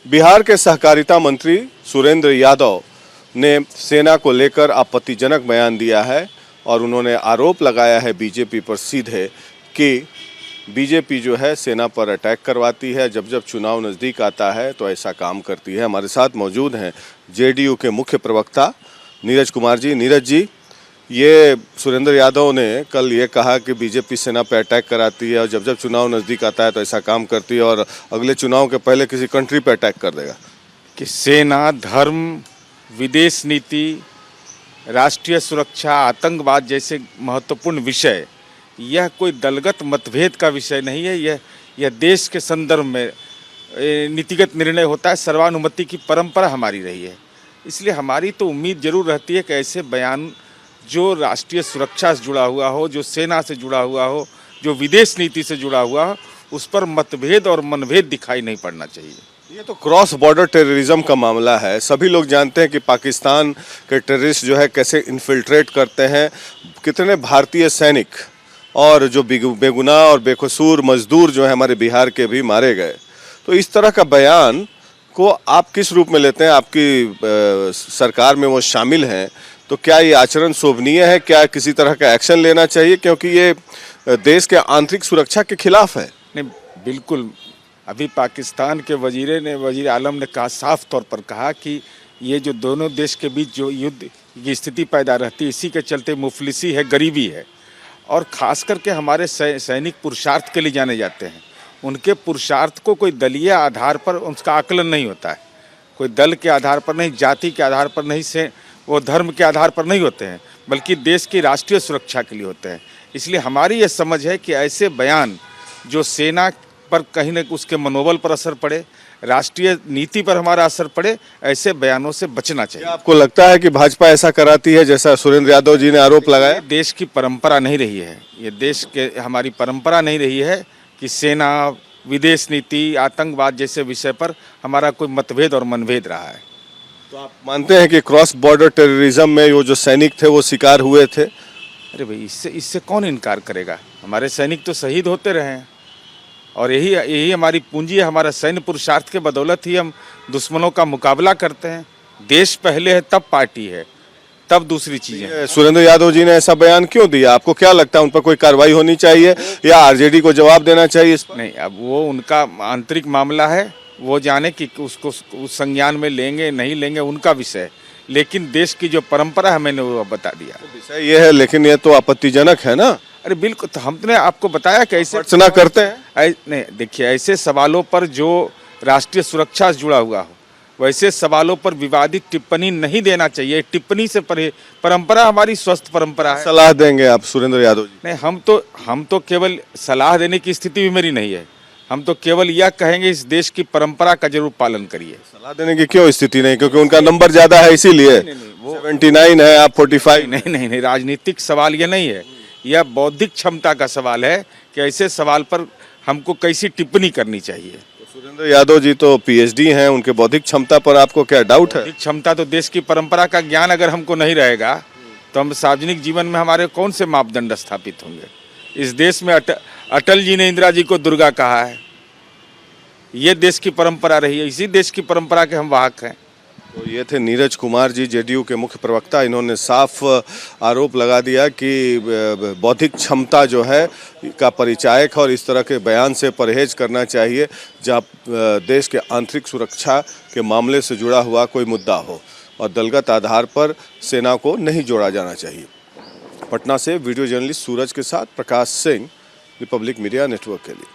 बिहार के सहकारिता मंत्री सुरेंद्र यादव ने सेना को लेकर आपत्तिजनक बयान दिया है और उन्होंने आरोप लगाया है बीजेपी पर सीधे कि बीजेपी जो है सेना पर अटैक करवाती है, जब जब चुनाव नज़दीक आता है तो ऐसा काम करती है। हमारे साथ मौजूद हैं जेडीयू के मुख्य प्रवक्ता नीरज कुमार जी। नीरज जी, ये सुरेंद्र यादव ने कल ये कहा कि बीजेपी सेना पर अटैक कराती है और जब जब चुनाव नज़दीक आता है तो ऐसा काम करती है और अगले चुनाव के पहले किसी कंट्री पर अटैक कर देगा। कि सेना, धर्म, विदेश नीति, राष्ट्रीय सुरक्षा, आतंकवाद जैसे महत्वपूर्ण विषय, यह कोई दलगत मतभेद का विषय नहीं है। यह देश के संदर्भ में नीतिगत निर्णय होता है। सर्वानुमति की परंपरा हमारी रही है। इसलिए हमारी तो उम्मीद जरूर रहती है कि ऐसे बयान जो राष्ट्रीय सुरक्षा से जुड़ा हुआ हो, जो सेना से जुड़ा हुआ हो, जो विदेश नीति से जुड़ा हुआ हो, उस पर मतभेद और मनभेद दिखाई नहीं पड़ना चाहिए। ये तो क्रॉस बॉर्डर टेररिज्म का मामला है। सभी लोग जानते हैं कि पाकिस्तान के टेररिस्ट जो है कैसे इन्फिल्ट्रेट करते हैं, कितने भारतीय सैनिक और जो बेगुनाह और बेकसूर मजदूर जो है हमारे बिहार के भी मारे गए। तो इस तरह का बयान को आप किस रूप में लेते हैं? आपकी सरकार में वो शामिल हैं, तो क्या ये आचरण शोभनीय है? क्या किसी तरह का एक्शन लेना चाहिए, क्योंकि ये देश के आंतरिक सुरक्षा के खिलाफ है? नहीं, बिल्कुल। अभी पाकिस्तान के वजीर आलम ने कहा, साफ तौर पर कहा कि ये जो दोनों देश के बीच जो युद्ध की स्थिति पैदा रहती है, इसी के चलते मुफलिसी है, गरीबी है। और ख़ास करके हमारे सैनिक पुरुषार्थ के लिए जाने जाते हैं। उनके पुरुषार्थ को कोई दलीय आधार पर उसका आकलन नहीं होता है। कोई दल के आधार पर नहीं, जाति के आधार पर नहीं, से वो धर्म के आधार पर नहीं होते हैं, बल्कि देश की राष्ट्रीय सुरक्षा के लिए होते हैं। इसलिए हमारी ये समझ है कि ऐसे बयान जो सेना पर कहीं न उसके मनोबल पर असर पड़े, राष्ट्रीय नीति पर हमारा असर पड़े, ऐसे बयानों से बचना चाहिए। आपको लगता है कि भाजपा ऐसा कराती है जैसा सुरेंद्र यादव जी ने आरोप लगाया? देश की परंपरा नहीं रही है। ये देश के हमारी परंपरा नहीं रही है कि सेना, विदेश नीति, आतंकवाद जैसे विषय पर हमारा कोई मतभेद और मनभेद रहा है। तो आप मानते हैं कि क्रॉस बॉर्डर टेररिज्म में वो जो सैनिक थे वो शिकार हुए थे? अरे भाई, इससे कौन इनकार करेगा? हमारे सैनिक तो शहीद होते रहे हैं और यही हमारी पूंजी है। हमारा सैन्य पुरुषार्थ के बदौलत ही हम दुश्मनों का मुकाबला करते हैं। देश पहले है, तब पार्टी है, तब दूसरी चीजें। सुरेंद्र यादव जी ने ऐसा बयान क्यों दिया? आपको क्या लगता है उन पर कोई कार्रवाई होनी चाहिए या आरजेडी को जवाब देना चाहिए इस पर? नहीं, अब वो उनका आंतरिक मामला है। वो जाने कि उसको उस संज्ञान में लेंगे नहीं लेंगे, उनका विषय है। लेकिन देश की जो परंपरा है, मैंने वो बता दिया। विषय ये है, लेकिन ये तो आपत्तिजनक है ना। अरे बिल्कुल, तो हमने आपको बताया कि ऐसे अर्चना करते हैं। नहीं, देखिए, ऐसे सवालों पर जो राष्ट्रीय सुरक्षा से जुड़ा हुआ हो, वैसे सवालों पर विवादित टिप्पणी नहीं देना चाहिए। टिप्पणी से परंपरा हमारी स्वस्थ परंपरा है। सलाह देंगे आप सुरेंद्र यादव जी? नहीं, हम तो केवल सलाह देने की स्थिति भी मेरी नहीं है। हम तो केवल यह कहेंगे, इस देश की परंपरा का जरूर पालन करिए। सलाह देने की क्यों स्थिति नहीं? क्योंकि उनका नंबर ज्यादा है इसीलिए। वो 79 है, आप 45। नहीं, राजनीतिक सवाल ये नहीं है। यह बौद्धिक क्षमता का सवाल है कि ऐसे सवाल पर हमको कैसी टिप्पणी करनी चाहिए। सुरेंद्र यादव जी तो पीएचडी हैं, उनके बौद्धिक क्षमता पर आपको क्या डाउट है? बौद्धिक क्षमता तो देश की परंपरा का ज्ञान अगर हमको नहीं रहेगा तो हम सार्वजनिक जीवन में हमारे कौन से मापदंड स्थापित होंगे? इस देश में अटल जी ने इंदिरा जी को दुर्गा कहा है। ये देश की परंपरा रही है, इसी देश की परंपरा के हम वाहक हैं। तो ये थे नीरज कुमार जी, जेडीयू के मुख्य प्रवक्ता। इन्होंने साफ आरोप लगा दिया कि बौद्धिक क्षमता जो है का परिचायक और इस तरह के बयान से परहेज करना चाहिए जहाँ देश के आंतरिक सुरक्षा के मामले से जुड़ा हुआ कोई मुद्दा हो, और दलगत आधार पर सेना को नहीं जोड़ा जाना चाहिए। पटना से वीडियो जर्नलिस्ट सूरज के साथ Prakash Singh, Republic media network के लिए।